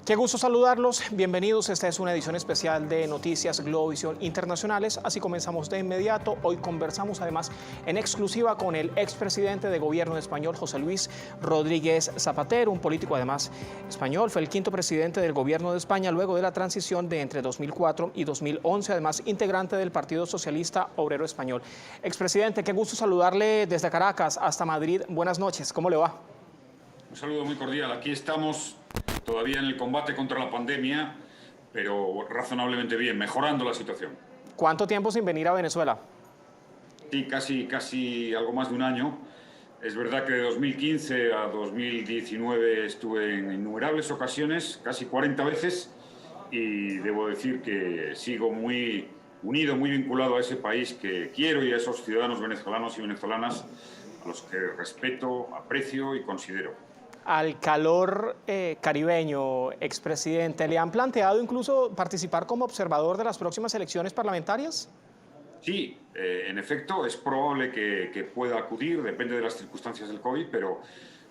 Qué gusto saludarlos, bienvenidos. Esta es una edición especial de Noticias Globovisión Internacionales. Así comenzamos de inmediato. Hoy conversamos además en exclusiva con el expresidente de gobierno español, José Luis Rodríguez Zapatero, un político además español. Fue el quinto presidente del gobierno de España luego de la transición de entre 2004 y 2011, además integrante del Partido Socialista Obrero Español. Expresidente, qué gusto saludarle desde Caracas hasta Madrid. Buenas noches, ¿cómo le va? Un saludo muy cordial. Aquí estamos todavía en el combate contra la pandemia, pero razonablemente bien, mejorando la situación. ¿Cuánto tiempo sin venir a Venezuela? Sí, casi algo más de un año. Es verdad que de 2015 a 2019 estuve en innumerables ocasiones, casi 40 veces, y debo decir que sigo muy unido, muy vinculado a ese país que quiero y a esos ciudadanos venezolanos y venezolanas a los que respeto, aprecio y considero. Al calor caribeño, expresidente, ¿le han planteado incluso participar como observador de las próximas elecciones parlamentarias? Sí, en efecto, es probable que pueda acudir, depende de las circunstancias del COVID, pero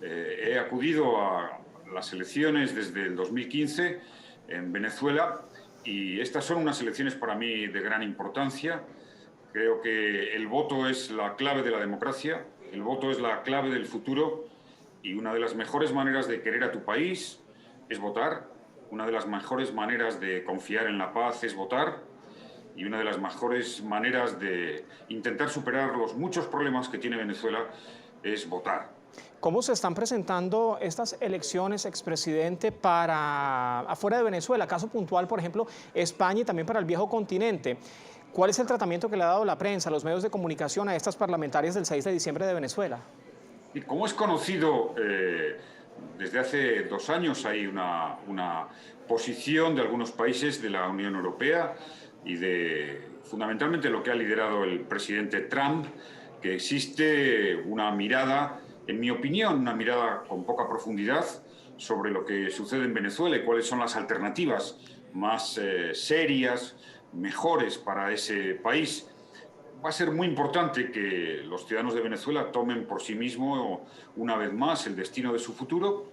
he acudido a las elecciones desde el 2015 en Venezuela y estas son unas elecciones para mí de gran importancia. Creo que el voto es la clave de la democracia, el voto es la clave del futuro y una de las mejores maneras de querer a tu país es votar, una de las mejores maneras de confiar en la paz es votar y una de las mejores maneras de intentar superar los muchos problemas que tiene Venezuela es votar. ¿Cómo se están presentando estas elecciones, expresidente, para afuera de Venezuela? Caso puntual, por ejemplo, España y también para el viejo continente. ¿Cuál es el tratamiento que le ha dado la prensa, los medios de comunicación a estas parlamentarias del 6 de diciembre de Venezuela? Y como es conocido, desde hace 2 años hay una posición de algunos países de la Unión Europea y fundamentalmente lo que ha liderado el presidente Trump, que existe una mirada, en mi opinión, una mirada con poca profundidad sobre lo que sucede en Venezuela y cuáles son las alternativas más serias, mejores para ese país. Va a ser muy importante que los ciudadanos de Venezuela tomen por sí mismos una vez más el destino de su futuro.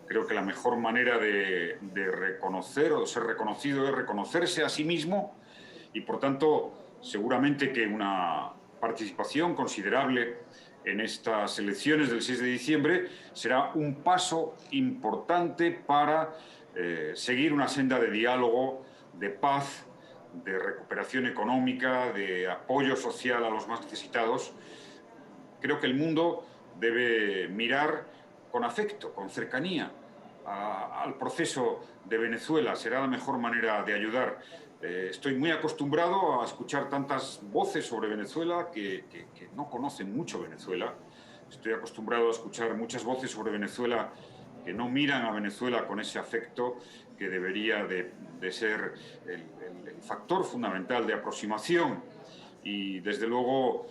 Creo que la mejor manera de reconocer o de ser reconocido es reconocerse a sí mismo y, por tanto, seguramente que una participación considerable en estas elecciones del 6 de diciembre será un paso importante para seguir una senda de diálogo, de paz, de recuperación económica, de apoyo social a los más necesitados. Creo que el mundo debe mirar con afecto, con cercanía al proceso de Venezuela. Será la mejor manera de ayudar. Estoy muy acostumbrado a escuchar tantas voces sobre Venezuela que no conocen mucho Venezuela. Estoy acostumbrado a escuchar muchas voces sobre Venezuela que no miran a Venezuela con ese afecto que debería de ser el factor fundamental de aproximación. Y desde luego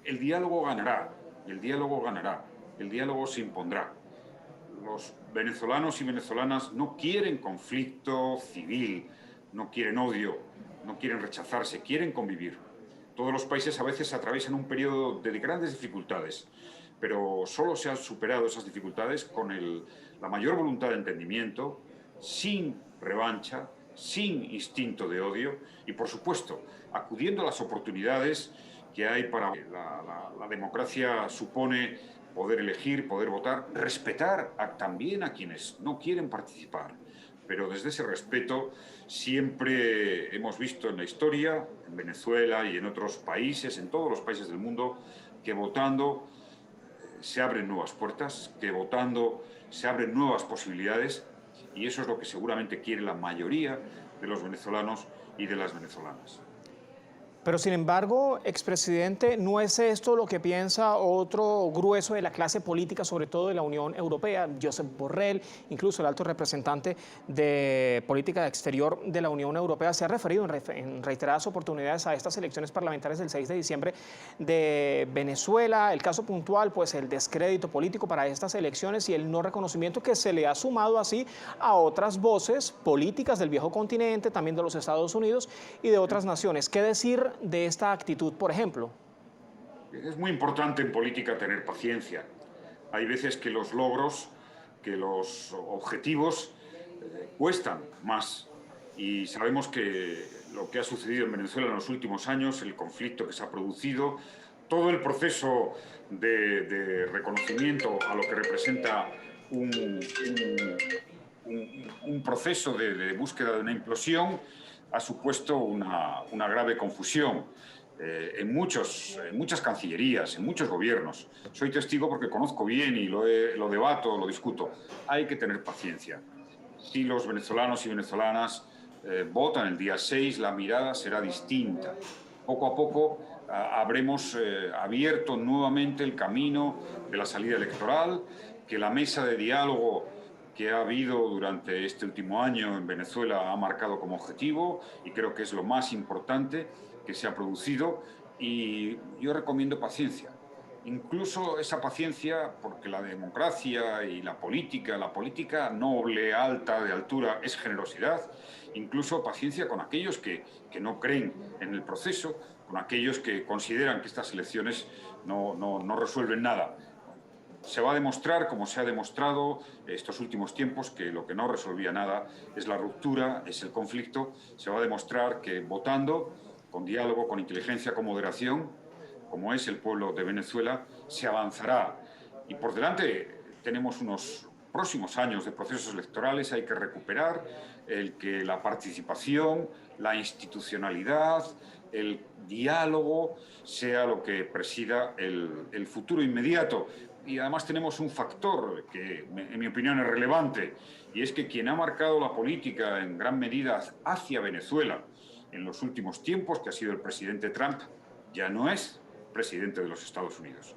el diálogo ganará, el diálogo ganará, el diálogo se impondrá. Los venezolanos y venezolanas no quieren conflicto civil, no quieren odio, no quieren rechazarse, quieren convivir. Todos los países a veces atraviesan un periodo de grandes dificultades, pero solo se han superado esas dificultades con la mayor voluntad de entendimiento, sin revancha, sin instinto de odio y, por supuesto, acudiendo a las oportunidades que hay para la democracia supone poder elegir, poder votar, respetar también a quienes no quieren participar. Pero desde ese respeto siempre hemos visto en la historia, en Venezuela y en otros países, en todos los países del mundo, que votando se abren nuevas puertas, que votando se abren nuevas posibilidades y eso es lo que seguramente quiere la mayoría de los venezolanos y de las venezolanas. Pero sin embargo, expresidente, ¿no es esto lo que piensa otro grueso de la clase política, sobre todo de la Unión Europea, Josep Borrell, incluso el alto representante de política exterior de la Unión Europea, se ha referido en reiteradas oportunidades a estas elecciones parlamentarias del 6 de diciembre de Venezuela? El caso puntual, pues el descrédito político para estas elecciones y el no reconocimiento que se le ha sumado así a otras voces políticas del viejo continente, también de los Estados Unidos y de otras naciones. ¿Qué decir de esta actitud, por ejemplo? Es muy importante en política tener paciencia. Hay veces que los logros, que los objetivos cuestan más. Y sabemos que lo que ha sucedido en Venezuela en los últimos años, el conflicto que se ha producido, todo el proceso de reconocimiento a lo que representa un proceso de búsqueda de una implosión, ha supuesto una grave confusión en muchas cancillerías, en muchos gobiernos. Soy testigo porque conozco bien y lo debato, lo discuto. Hay que tener paciencia. Si los venezolanos y venezolanas votan el día 6, la mirada será distinta. Poco a poco habremos abierto nuevamente el camino de la salida electoral, que la mesa de diálogo que ha habido durante este último año en Venezuela ha marcado como objetivo, y creo que es lo más importante que se ha producido, y yo recomiendo paciencia. Incluso esa paciencia, porque la democracia y la política noble, alta, de altura, es generosidad. Incluso paciencia con aquellos que no creen en el proceso, con aquellos que consideran que estas elecciones no resuelven nada. Se va a demostrar, como se ha demostrado estos últimos tiempos, que lo que no resolvía nada es la ruptura, es el conflicto. Se va a demostrar que votando, con diálogo, con inteligencia, con moderación, como es el pueblo de Venezuela, se avanzará. Y por delante tenemos unos próximos años de procesos electorales. Hay que recuperar el que la participación, la institucionalidad, el diálogo sea lo que presida el futuro inmediato. Y además tenemos un factor que, en mi opinión, es relevante, y es que quien ha marcado la política en gran medida hacia Venezuela en los últimos tiempos, que ha sido el presidente Trump, ya no es presidente de los Estados Unidos.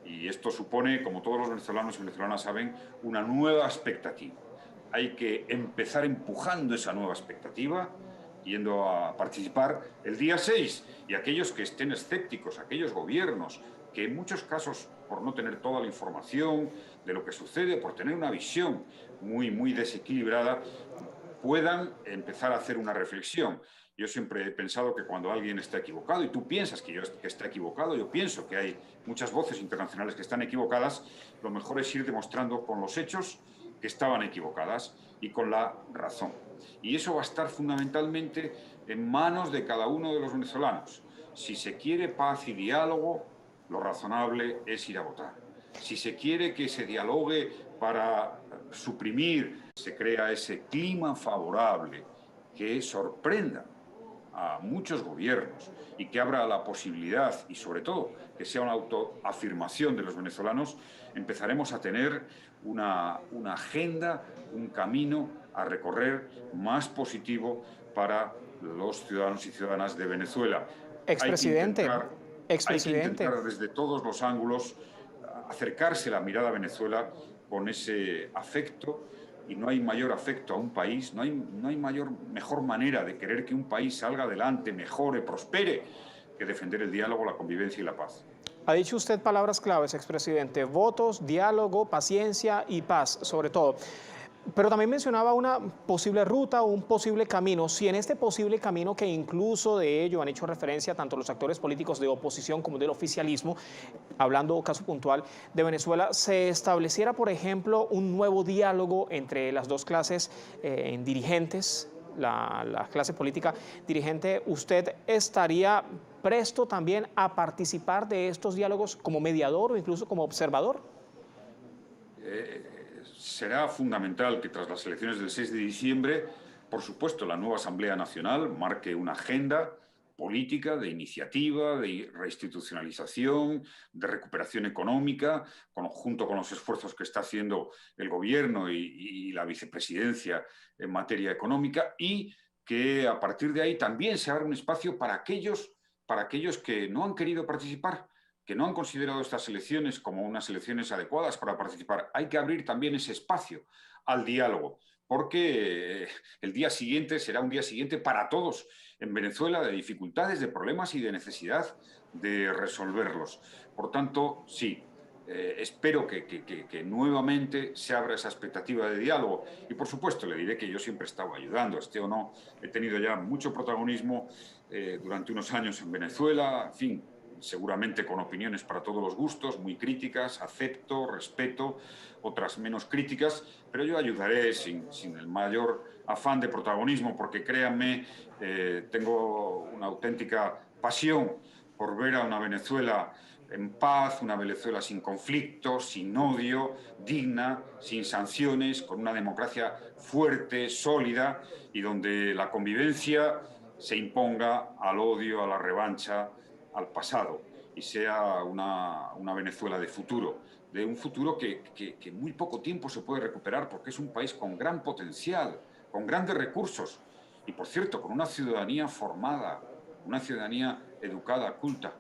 Y esto supone, como todos los venezolanos y venezolanas saben, una nueva expectativa. Hay que empezar empujando esa nueva expectativa, yendo a participar el día 6. Y aquellos que estén escépticos, aquellos gobiernos que en muchos casos, por no tener toda la información de lo que sucede, por tener una visión muy desequilibrada, puedan empezar a hacer una reflexión. Yo siempre he pensado que cuando alguien está equivocado, y tú piensas que está equivocado, yo pienso que hay muchas voces internacionales que están equivocadas, lo mejor es ir demostrando con los hechos que estaban equivocadas y con la razón. Y eso va a estar fundamentalmente en manos de cada uno de los venezolanos. Si se quiere paz y diálogo, lo razonable es ir a votar. Si se quiere que se dialogue para suprimir, se crea ese clima favorable que sorprenda a muchos gobiernos y que abra la posibilidad, y sobre todo que sea una autoafirmación de los venezolanos, empezaremos a tener una agenda, un camino a recorrer más positivo para los ciudadanos y ciudadanas de Venezuela. Hay que Expresidente, intentar, hay que expresidente. intentar desde todos los ángulos acercarse la mirada a Venezuela con ese afecto, y no hay mayor afecto a un país, no hay mejor manera de querer que un país salga adelante, mejore, prospere, que defender el diálogo, la convivencia y la paz. Ha dicho usted palabras claves, expresidente: votos, diálogo, paciencia y paz, sobre todo. Pero también mencionaba una posible ruta o un posible camino. Si en este posible camino, que incluso de ello han hecho referencia tanto los actores políticos de oposición como del oficialismo, hablando caso puntual de Venezuela, se estableciera, por ejemplo, un nuevo diálogo entre las dos clases dirigentes, la clase política dirigente, ¿usted estaría presto también a participar de estos diálogos como mediador o incluso como observador? Será fundamental que tras las elecciones del 6 de diciembre, por supuesto, la nueva Asamblea Nacional marque una agenda política de iniciativa, de reinstitucionalización, de recuperación económica, junto con los esfuerzos que está haciendo el gobierno y la vicepresidencia en materia económica, y que a partir de ahí también se abra un espacio para aquellos que no han querido participar, que no han considerado estas elecciones como unas elecciones adecuadas para participar. Hay que abrir también ese espacio al diálogo, porque el día siguiente será un día siguiente para todos en Venezuela, de dificultades, de problemas y de necesidad de resolverlos. Por tanto, sí, espero que nuevamente se abra esa expectativa de diálogo. Y por supuesto le diré que yo siempre he estado ayudando, esté o no, he tenido ya mucho protagonismo durante unos años en Venezuela, en fin, seguramente con opiniones para todos los gustos, muy críticas, acepto, respeto, otras menos críticas, pero yo ayudaré sin el mayor afán de protagonismo, porque créanme, tengo una auténtica pasión por ver a una Venezuela en paz, una Venezuela sin conflictos, sin odio, digna, sin sanciones, con una democracia fuerte, sólida y donde la convivencia se imponga al odio, a la revancha, al pasado y sea una Venezuela de futuro, de un futuro que en muy poco tiempo se puede recuperar porque es un país con gran potencial, con grandes recursos y, por cierto, con una ciudadanía formada, una ciudadanía educada, culta.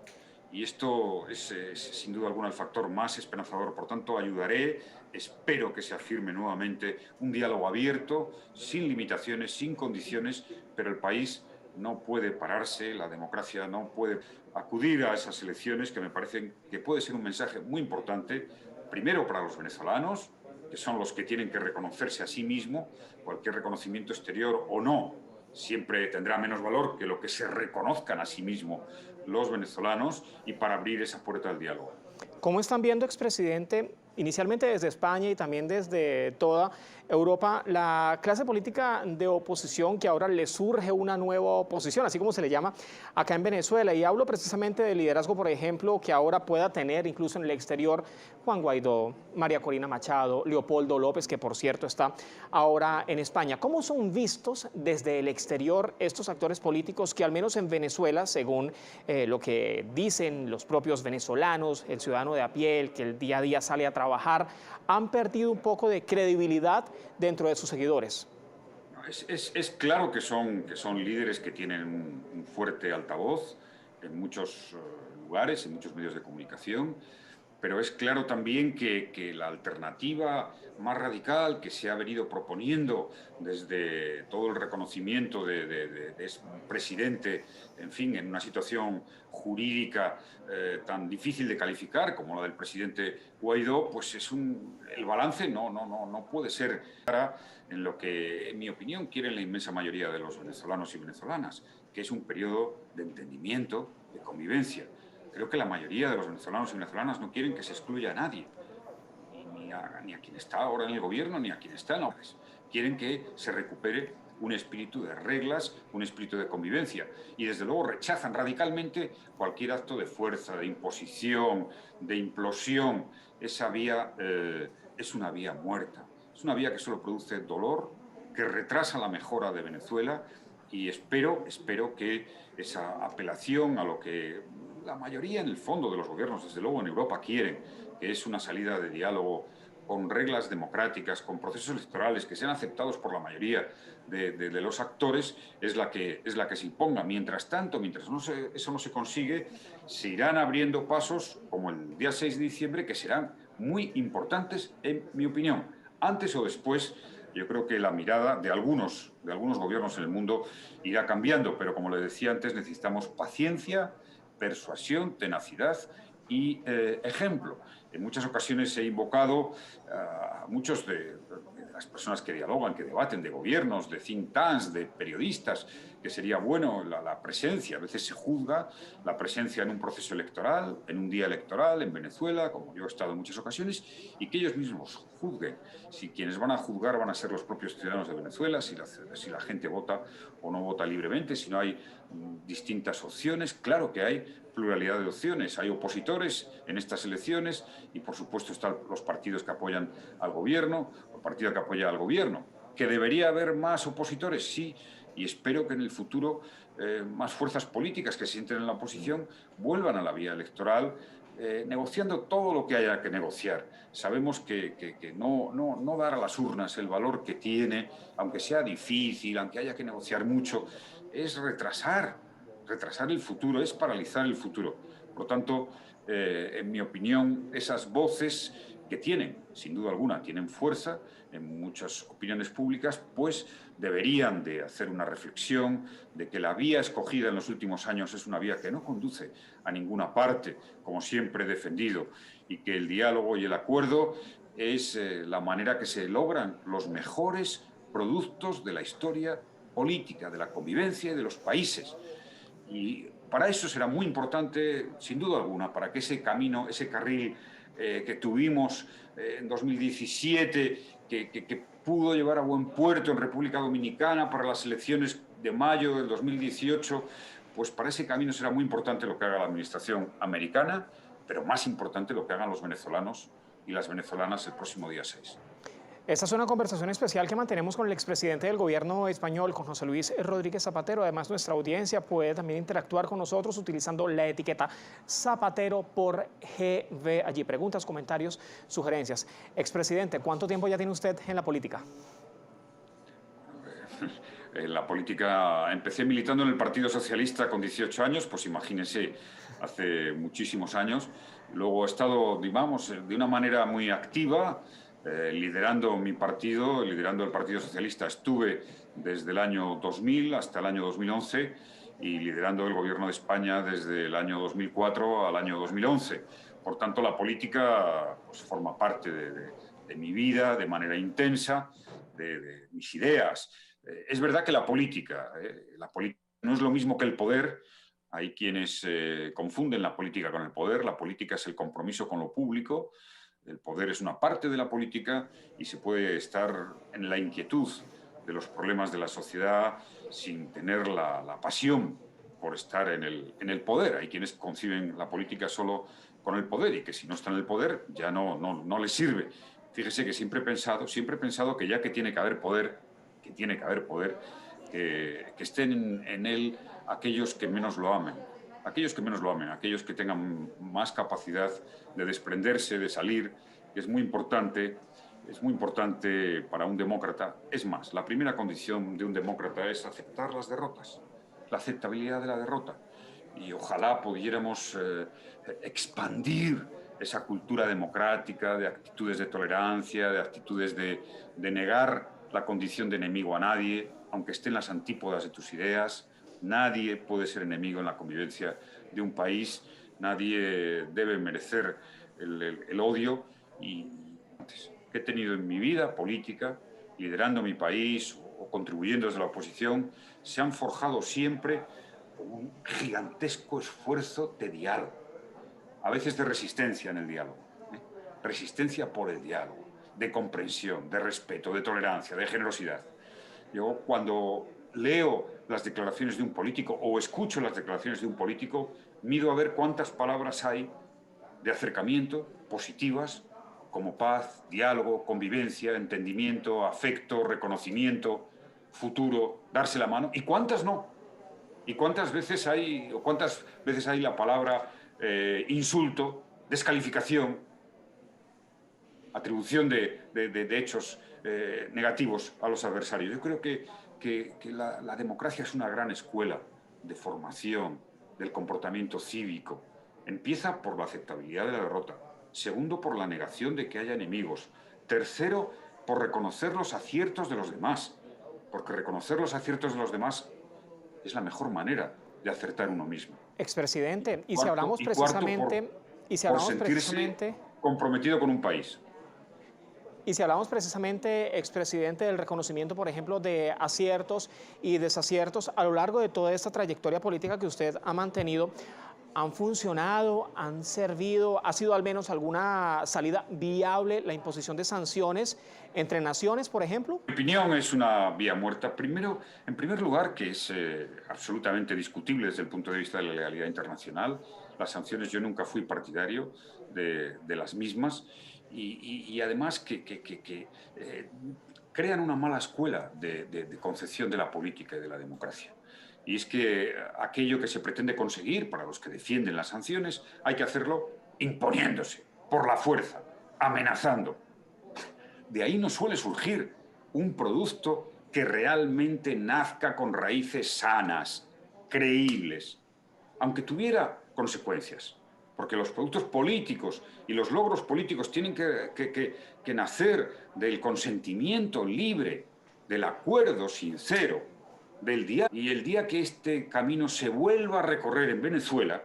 Y esto es sin duda alguna el factor más esperanzador. Por tanto, ayudaré, espero que se afirme nuevamente un diálogo abierto, sin limitaciones, sin condiciones, pero el país no puede pararse, la democracia no puede acudir a esas elecciones que me parecen que puede ser un mensaje muy importante, primero para los venezolanos, que son los que tienen que reconocerse a sí mismos, cualquier reconocimiento exterior o no, siempre tendrá menos valor que lo que se reconozcan a sí mismos los venezolanos y para abrir esa puerta al diálogo. ¿Cómo están viendo, expresidente, inicialmente desde España y también desde toda Europa, la clase política de oposición que ahora le surge una nueva oposición, así como se le llama acá en Venezuela? Y hablo precisamente del liderazgo, por ejemplo, que ahora pueda tener incluso en el exterior Juan Guaidó, María Corina Machado, Leopoldo López, que por cierto está ahora en España. ¿Cómo son vistos desde el exterior estos actores políticos que al menos en Venezuela, según lo que dicen los propios venezolanos, el ciudadano de a pie, el que el día a día sale a trabajar, han perdido un poco de credibilidad dentro de sus seguidores? Es claro que son líderes que tienen un fuerte altavoz en muchos lugares, en muchos medios de comunicación, pero es claro también que la alternativa más radical que se ha venido proponiendo desde todo el reconocimiento de un presidente, en fin, en una situación jurídica tan difícil de calificar como la del presidente Guaidó, pues el balance no puede ser en lo que, en mi opinión, quieren la inmensa mayoría de los venezolanos y venezolanas, que es un periodo de entendimiento, de convivencia. Creo que la mayoría de los venezolanos y venezolanas no quieren que se excluya a nadie, ni a quien está ahora en el gobierno, ni a quien está en la OPES. Quieren que se recupere un espíritu de reglas, un espíritu de convivencia. Y desde luego rechazan radicalmente cualquier acto de fuerza, de imposición, de implosión. Esa vía es una vía muerta. Es una vía que solo produce dolor, que retrasa la mejora de Venezuela y espero que esa apelación a lo que la mayoría en el fondo de los gobiernos, desde luego en Europa, quieren, que es una salida de diálogo con reglas democráticas, con procesos electorales que sean aceptados por la mayoría de los actores, es la que se imponga. Mientras tanto, mientras eso no se consigue, se irán abriendo pasos, como el día 6 de diciembre, que serán muy importantes, en mi opinión. Antes o después, yo creo que la mirada de algunos gobiernos en el mundo irá cambiando, pero como le decía antes, necesitamos paciencia, persuasión, tenacidad y ejemplo. En muchas ocasiones he invocado a muchos de las personas que dialogan, que debaten, de gobiernos, de think tanks, de periodistas, que sería bueno la presencia. A veces se juzga la presencia en un proceso electoral, en un día electoral, en Venezuela, como yo he estado en muchas ocasiones, y que ellos mismos juzguen. Si quienes van a juzgar van a ser los propios ciudadanos de Venezuela, si la gente vota o no vota libremente, si no hay distintas opciones. Claro que hay pluralidad de opciones. Hay opositores en estas elecciones y, por supuesto, están los partidos que apoyan al gobierno, el partido que apoya al gobierno. ¿Que debería haber más opositores? Sí, y espero que en el futuro más fuerzas políticas que se sienten en la oposición vuelvan a la vía electoral, negociando todo lo que haya que negociar. Sabemos que no dar a las urnas el valor que tiene, aunque sea difícil, aunque haya que negociar mucho, es retrasar el futuro, es paralizar el futuro. Por lo tanto, en mi opinión, esas voces que tienen, sin duda alguna, tienen fuerza en muchas opiniones públicas, pues deberían de hacer una reflexión de que la vía escogida en los últimos años es una vía que no conduce a ninguna parte, como siempre he defendido, y que el diálogo y el acuerdo es la manera que se logran los mejores productos de la historia política, de la convivencia y de los países. Y Para eso será muy importante, sin duda alguna, para que ese camino, ese carril que tuvimos en 2017, que pudo llevar a buen puerto en República Dominicana para las elecciones de mayo del 2018, pues para ese camino será muy importante lo que haga la administración americana, pero más importante lo que hagan los venezolanos y las venezolanas el próximo día 6. Esta es una conversación especial que mantenemos con el expresidente del gobierno español, con José Luis Rodríguez Zapatero. Además, nuestra audiencia puede también interactuar con nosotros utilizando la etiqueta Zapatero por GB. Allí preguntas, comentarios, sugerencias. Expresidente, ¿cuánto tiempo ya tiene usted en la política? En la política empecé militando en el Partido Socialista con 18 años, pues imagínense, hace muchísimos años. Luego he estado, digamos, de una manera muy activa, liderando mi partido, liderando el Partido Socialista. Estuve desde el año 2000 hasta el año 2011 y liderando el Gobierno de España desde el año 2004 al año 2011. Por tanto, la política pues, forma parte de mi vida de manera intensa, de mis ideas. Es verdad que la política no es lo mismo que el poder. Hay quienes confunden la política con el poder. La política es el compromiso con lo público. El poder es una parte de la política y se puede estar en la inquietud de los problemas de la sociedad sin tener la pasión por estar en el poder. Hay quienes conciben la política solo con el poder y que si no está en el poder ya no les sirve. Fíjese que siempre he pensado que ya que tiene que haber poder, que estén en él aquellos que menos lo amen. Aquellos que tengan más capacidad de desprenderse, de salir, que es muy importante para un demócrata. Es más, la primera condición de un demócrata es aceptar las derrotas, la aceptabilidad de la derrota. Y ojalá pudiéramos expandir esa cultura democrática, de actitudes de tolerancia, de actitudes de negar la condición de enemigo a nadie, aunque esté en las antípodas de tus ideas. Nadie puede ser enemigo en la convivencia de un país, nadie debe merecer el odio. Y que he tenido en mi vida política, liderando mi país o contribuyendo desde la oposición, se han forjado siempre con un gigantesco esfuerzo de diálogo, a veces de resistencia en el diálogo, resistencia por el diálogo, de comprensión, de respeto, de tolerancia, de generosidad. Yo cuando leo las declaraciones de un político o escucho las declaraciones de un político, mido a ver cuántas palabras hay de acercamiento, positivas, como paz, diálogo, convivencia, entendimiento, afecto, reconocimiento, futuro, darse la mano, y cuántas no. Y cuántas veces hay la palabra insulto, descalificación, atribución de hechos negativos a los adversarios. Yo creo que la democracia es una gran escuela de formación del comportamiento cívico. Empieza por la aceptabilidad de la derrota. Segundo, por la negación de que haya enemigos. Tercero, por reconocer los aciertos de los demás. Porque reconocer los aciertos de los demás es la mejor manera de acertar uno mismo. Expresidente, y Cuarto, si hablamos precisamente... por sentirse comprometido con un país. Y si hablamos precisamente, expresidente, del reconocimiento, por ejemplo, de aciertos y desaciertos a lo largo de toda esta trayectoria política que usted ha mantenido, ¿han funcionado, han servido, ha sido al menos alguna salida viable la imposición de sanciones entre naciones, por ejemplo? Mi opinión es una vía muerta. En primer lugar, que es absolutamente discutible desde el punto de vista de la legalidad internacional. Las sanciones, yo nunca fui partidario de las mismas y además que crean una mala escuela de concepción de la política y de la democracia. Y es que aquello que se pretende conseguir para los que defienden las sanciones hay que hacerlo imponiéndose, por la fuerza, amenazando. De ahí no suele surgir un producto que realmente nazca con raíces sanas, creíbles, aunque tuviera consecuencias. Porque los productos políticos y los logros políticos tienen que nacer del consentimiento libre, del acuerdo sincero, del diálogo. Y el día que este camino se vuelva a recorrer en Venezuela,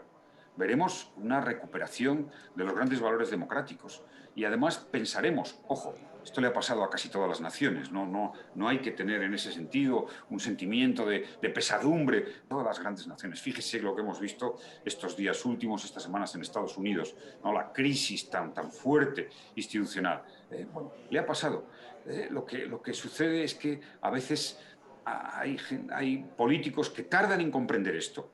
veremos una recuperación de los grandes valores democráticos. Y además pensaremos, ojo, esto le ha pasado a casi todas las naciones, no hay que tener en ese sentido un sentimiento de pesadumbre. Todas las grandes naciones, fíjese lo que hemos visto estos días últimos, estas semanas en Estados Unidos, ¿no? La crisis tan fuerte institucional. Bueno, le ha pasado. Lo que sucede es que a veces hay políticos que tardan en comprender esto,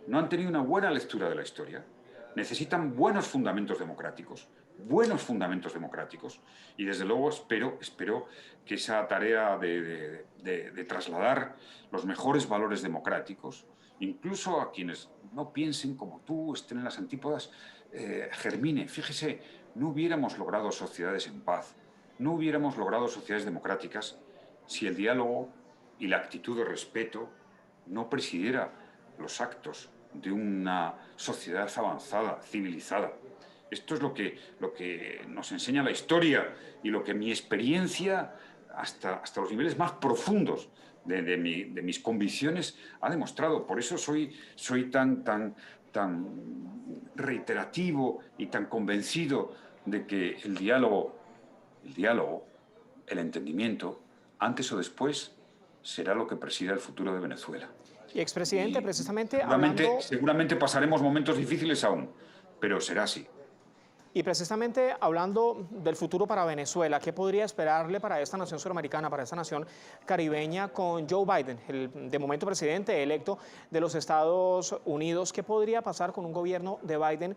no han tenido una buena lectura de la historia, necesitan buenos fundamentos democráticos, y desde luego espero que esa tarea de trasladar los mejores valores democráticos, incluso a quienes no piensen como tú, estén en las antípodas, germine. Fíjese, no hubiéramos logrado sociedades en paz, no hubiéramos logrado sociedades democráticas si el diálogo y la actitud de respeto no presidiera los actos de una sociedad avanzada, civilizada. Esto es lo que nos enseña la historia y lo que mi experiencia, hasta los niveles más profundos de mis convicciones, ha demostrado. Por eso soy tan reiterativo y tan convencido de que el diálogo, el entendimiento, antes o después, será lo que presida el futuro de Venezuela. Y expresidente, Y precisamente hablando seguramente pasaremos momentos difíciles aún, pero será así. Y precisamente hablando del futuro para Venezuela, ¿qué podría esperarle para esta nación suramericana, para esta nación caribeña con Joe Biden, el de momento presidente electo de los Estados Unidos? ¿Qué podría pasar con un gobierno de Biden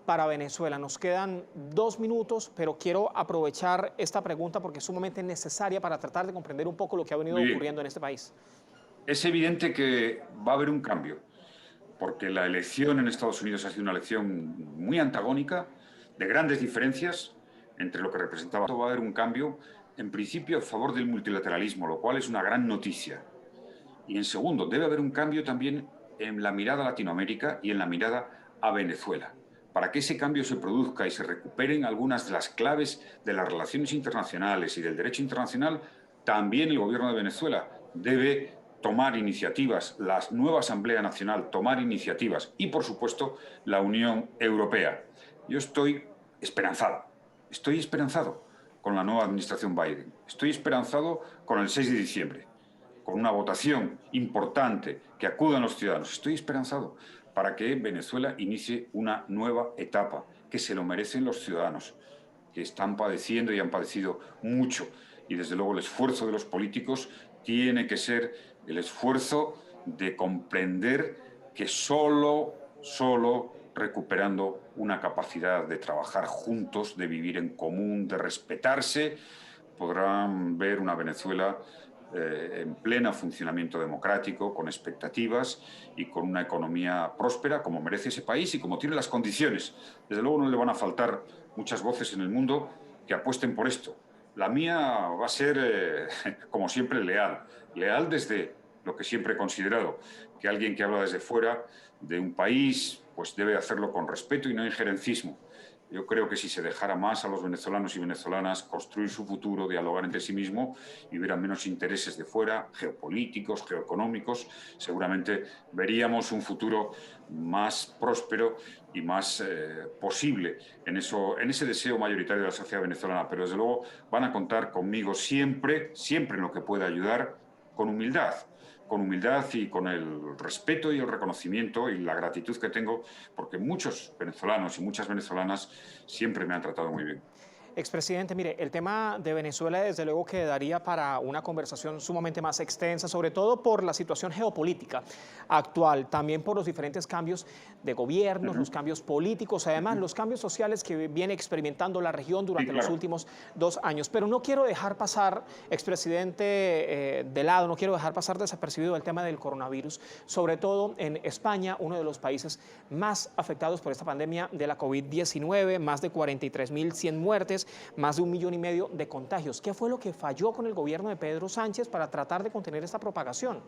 para Venezuela? Nos quedan 2 minutos, pero quiero aprovechar esta pregunta porque es sumamente necesaria para tratar de comprender un poco lo que ha venido ocurriendo en este país. Es evidente que va a haber un cambio, porque la elección en Estados Unidos ha sido una elección muy antagónica, de grandes diferencias entre lo que representaba. Va a haber un cambio, en principio, a favor del multilateralismo, lo cual es una gran noticia. Y en segundo, debe haber un cambio también en la mirada a Latinoamérica y en la mirada a Venezuela. Para que ese cambio se produzca y se recuperen algunas de las claves de las relaciones internacionales y del derecho internacional, también el gobierno de Venezuela debe tomar iniciativas, la nueva Asamblea Nacional tomar iniciativas y, por supuesto, la Unión Europea. Yo estoy esperanzado con la nueva administración Biden, estoy esperanzado con el 6 de diciembre, con una votación importante que acudan los ciudadanos. Estoy esperanzado para que Venezuela inicie una nueva etapa, que se lo merecen los ciudadanos, que están padeciendo y han padecido mucho. Y desde luego el esfuerzo de los políticos tiene que ser el esfuerzo de comprender que solo recuperando una capacidad de trabajar juntos, de vivir en común, de respetarse, podrán ver una Venezuela en pleno funcionamiento democrático, con expectativas y con una economía próspera, como merece ese país y como tiene las condiciones. Desde luego no le van a faltar muchas voces en el mundo que apuesten por esto. La mía va a ser, como siempre, leal desde lo que siempre he considerado, que alguien que habla desde fuera de un país pues debe hacerlo con respeto y no injerencismo. Yo creo que si se dejara más a los venezolanos y venezolanas construir su futuro, dialogar entre sí mismos y hubiera menos intereses de fuera, geopolíticos, geoeconómicos, seguramente veríamos un futuro más próspero y más posible en ese deseo mayoritario de la sociedad venezolana. Pero desde luego van a contar conmigo siempre en lo que pueda ayudar, con humildad y con el respeto y el reconocimiento y la gratitud que tengo, porque muchos venezolanos y muchas venezolanas siempre me han tratado muy bien. Expresidente, mire, el tema de Venezuela desde luego quedaría para una conversación sumamente más extensa, sobre todo por la situación geopolítica actual, también por los diferentes cambios de gobiernos, los cambios políticos, además los cambios sociales que viene experimentando la región durante los últimos 2 años. Pero no quiero dejar pasar, expresidente, de lado, no quiero dejar pasar desapercibido el tema del coronavirus, sobre todo en España, uno de los países más afectados por esta pandemia de la COVID-19, más de 43.100 muertes, más de 1,5 millones de contagios. ¿Qué fue lo que falló con el gobierno de Pedro Sánchez para tratar de contener esta propagación?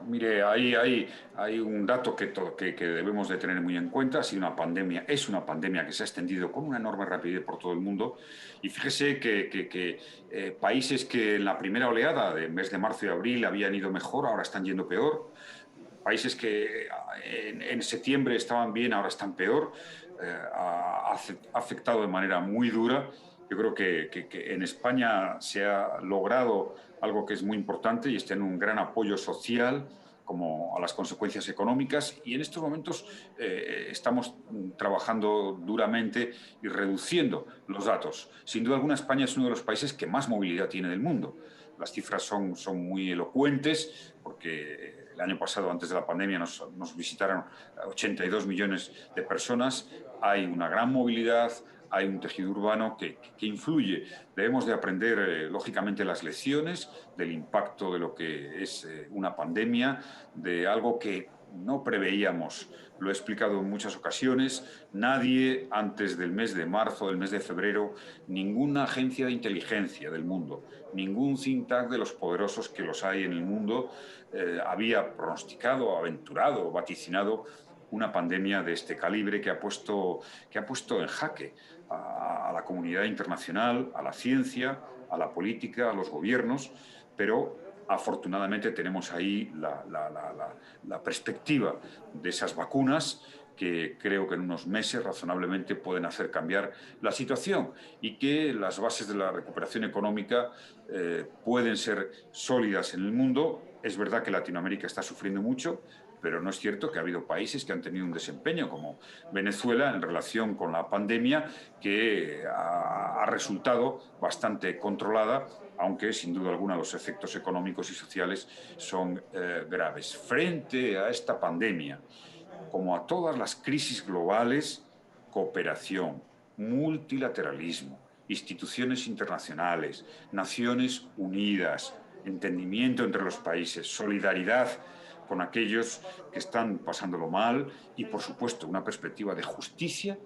Mire, hay un dato que debemos de tener muy en cuenta. Es una pandemia que se ha extendido con una enorme rapidez por todo el mundo. Y fíjese que países que en la primera oleada del mes de marzo y abril habían ido mejor, ahora están yendo peor. Países que en septiembre estaban bien, ahora están peor. Ha afectado de manera muy dura. Yo creo que en España se ha logrado algo que es muy importante y es tener un gran apoyo social como a las consecuencias económicas, y en estos momentos estamos trabajando duramente y reduciendo los datos. Sin duda alguna, España es uno de los países que más movilidad tiene del mundo. Las cifras son muy elocuentes porque el año pasado, antes de la pandemia, nos visitaron 82 millones de personas. Hay una gran movilidad, hay un tejido urbano que influye. Debemos de aprender, lógicamente, las lecciones del impacto de lo que es una pandemia, de algo que no preveíamos. Lo he explicado en muchas ocasiones. Nadie, antes del mes de marzo, del mes de febrero, ninguna agencia de inteligencia del mundo, ningún think tank de los poderosos que los hay en el mundo, había pronosticado, aventurado, vaticinado una pandemia de este calibre que ha puesto en jaque a la comunidad internacional, a la ciencia, a la política, a los gobiernos, pero afortunadamente tenemos ahí la perspectiva de esas vacunas que creo que en unos meses razonablemente pueden hacer cambiar la situación, y que las bases de la recuperación económica pueden ser sólidas en el mundo. Es verdad que Latinoamérica está sufriendo mucho, pero no es cierto que ha habido países que han tenido un desempeño, como Venezuela, en relación con la pandemia, que ha resultado bastante controlada, aunque sin duda alguna los efectos económicos y sociales son graves. Frente a esta pandemia, como a todas las crisis globales, cooperación, multilateralismo, instituciones internacionales, Naciones Unidas, entendimiento entre los países, solidaridad con aquellos que están pasándolo mal y, por supuesto, una perspectiva de justicia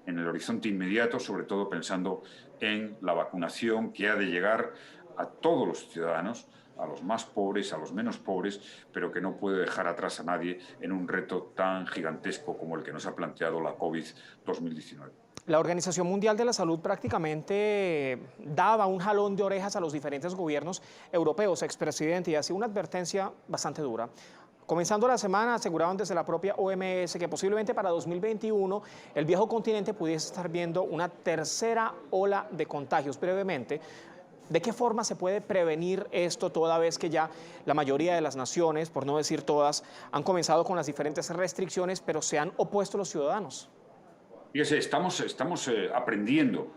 en el horizonte inmediato, sobre todo pensando en la vacunación que ha de llegar a todos los ciudadanos, a los más pobres, a los menos pobres, pero que no puede dejar atrás a nadie en un reto tan gigantesco como el que nos ha planteado la COVID-2019. La Organización Mundial de la Salud prácticamente daba un jalón de orejas a los diferentes gobiernos europeos, expresidente, y hacía una advertencia bastante dura. Comenzando la semana, aseguraban desde la propia OMS que posiblemente para 2021 el viejo continente pudiese estar viendo una tercera ola de contagios. Brevemente, ¿de qué forma se puede prevenir esto, toda vez que ya la mayoría de las naciones, por no decir todas, han comenzado con las diferentes restricciones, pero se han opuesto los ciudadanos? Fíjese, estamos aprendiendo,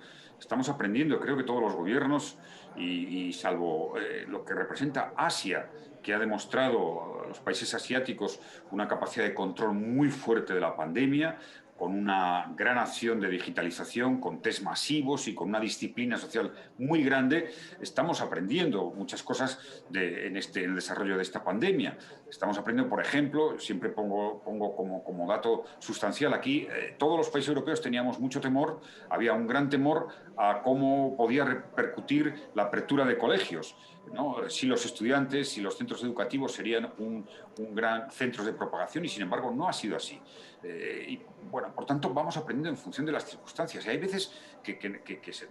creo que todos los gobiernos, y salvo lo que representa Asia, que ha demostrado a los países asiáticos una capacidad de control muy fuerte de la pandemia, con una gran acción de digitalización, con test masivos y con una disciplina social muy grande, estamos aprendiendo muchas cosas en el desarrollo de esta pandemia. Estamos aprendiendo, por ejemplo, siempre pongo como dato sustancial aquí, todos los países europeos teníamos mucho temor, había un gran temor a cómo podía repercutir la apertura de colegios, ¿no? Si los estudiantes, si los centros educativos serían un gran centro de propagación, y sin embargo no ha sido así. Y bueno, por tanto, vamos aprendiendo en función de las circunstancias. Y hay veces que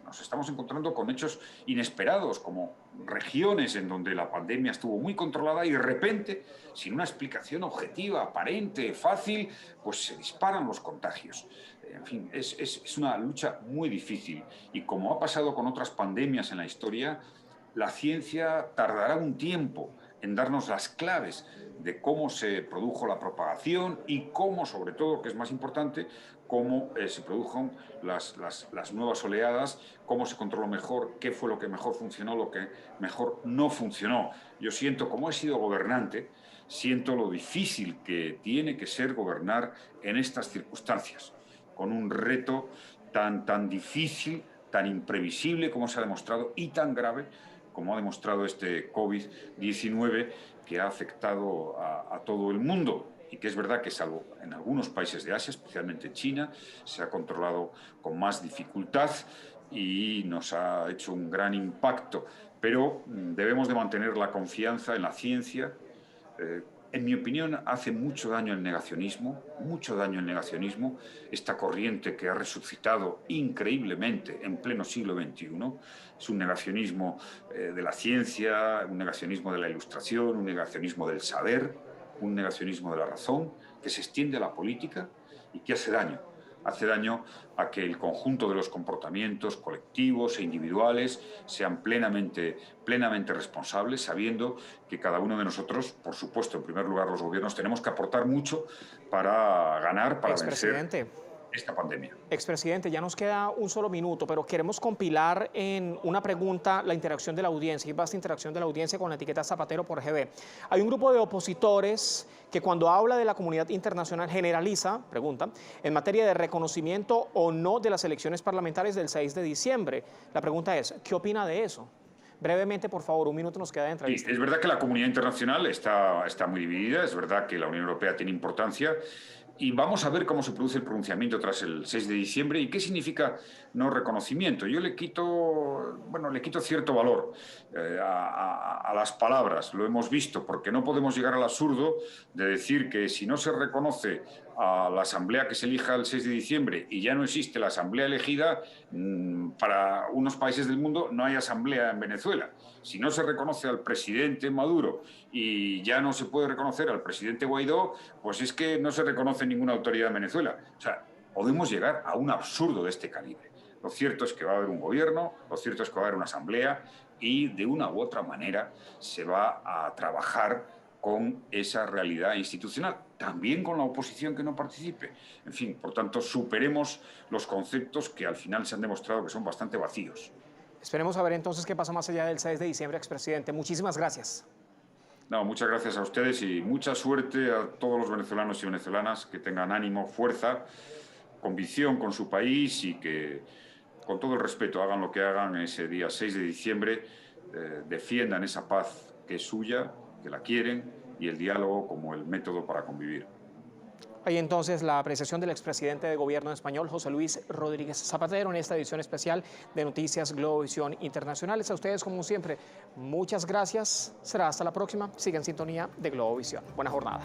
nos estamos encontrando con hechos inesperados, como regiones en donde la pandemia estuvo muy controlada y de repente, sin una explicación objetiva, aparente, fácil, pues se disparan los contagios. En fin, es una lucha muy difícil. Y como ha pasado con otras pandemias en la historia, la ciencia tardará un tiempo en darnos las claves de cómo se produjo la propagación y cómo, sobre todo, que es más importante, cómo se produjeron las nuevas oleadas, cómo se controló mejor, qué fue lo que mejor funcionó, lo que mejor no funcionó. Yo siento, como he sido gobernante, siento lo difícil que tiene que ser gobernar en estas circunstancias, con un reto tan difícil, tan imprevisible como se ha demostrado, y tan grave como ha demostrado este COVID-19, que ha afectado a todo el mundo, y que es verdad que, salvo en algunos países de Asia, especialmente China, se ha controlado con más dificultad y nos ha hecho un gran impacto. Pero debemos de mantener la confianza en la ciencia. En mi opinión, hace mucho daño el negacionismo, esta corriente que ha resucitado increíblemente en pleno siglo XXI. Es un negacionismo de la ciencia, un negacionismo de la ilustración, un negacionismo del saber, un negacionismo de la razón que se extiende a la política y que hace daño. Hace daño a que el conjunto de los comportamientos colectivos e individuales sean plenamente responsables, sabiendo que cada uno de nosotros, por supuesto, en primer lugar los gobiernos, tenemos que aportar mucho para ganar, para vencer esta pandemia. Expresidente, ya nos queda un solo minuto, pero queremos compilar en una pregunta la interacción de la audiencia, y basta interacción de la audiencia con la etiqueta Zapatero por GB. Hay un grupo de opositores que cuando habla de la comunidad internacional generaliza, pregunta, en materia de reconocimiento o no de las elecciones parlamentarias del 6 de diciembre. La pregunta es, ¿qué opina de eso? Brevemente, por favor, un minuto nos queda de entrevista. Sí, es verdad que la comunidad internacional está muy dividida, es verdad que la Unión Europea tiene importancia y vamos a ver cómo se produce el pronunciamiento tras el 6 de diciembre y qué significa no reconocimiento. Yo le quito cierto valor a las palabras, lo hemos visto, porque no podemos llegar al absurdo de decir que si no se reconoce a la asamblea que se elija el 6 de diciembre y ya no existe la asamblea elegida, para unos países del mundo no hay asamblea en Venezuela. Si no se reconoce al presidente Maduro y ya no se puede reconocer al presidente Guaidó, pues es que no se reconoce ninguna autoridad en Venezuela. O sea, podemos llegar a un absurdo de este calibre. Lo cierto es que va a haber un gobierno, lo cierto es que va a haber una asamblea y de una u otra manera se va a trabajar con esa realidad institucional, también con la oposición que no participe. En fin, por tanto, superemos los conceptos que al final se han demostrado que son bastante vacíos. Esperemos a ver entonces qué pasa más allá del 6 de diciembre, expresidente. Muchísimas gracias. No, muchas gracias a ustedes y mucha suerte a todos los venezolanos y venezolanas que tengan ánimo, fuerza, convicción con su país y que, con todo el respeto, hagan lo que hagan ese día 6 de diciembre, defiendan esa paz que es suya, que la quieren, y el diálogo como el método para convivir. Ahí entonces la apreciación del expresidente de gobierno español, José Luis Rodríguez Zapatero, en esta edición especial de Noticias Globovisión Internacionales. A ustedes, como siempre, muchas gracias. Será hasta la próxima. Sigan en sintonía de Globovisión. Buena jornada.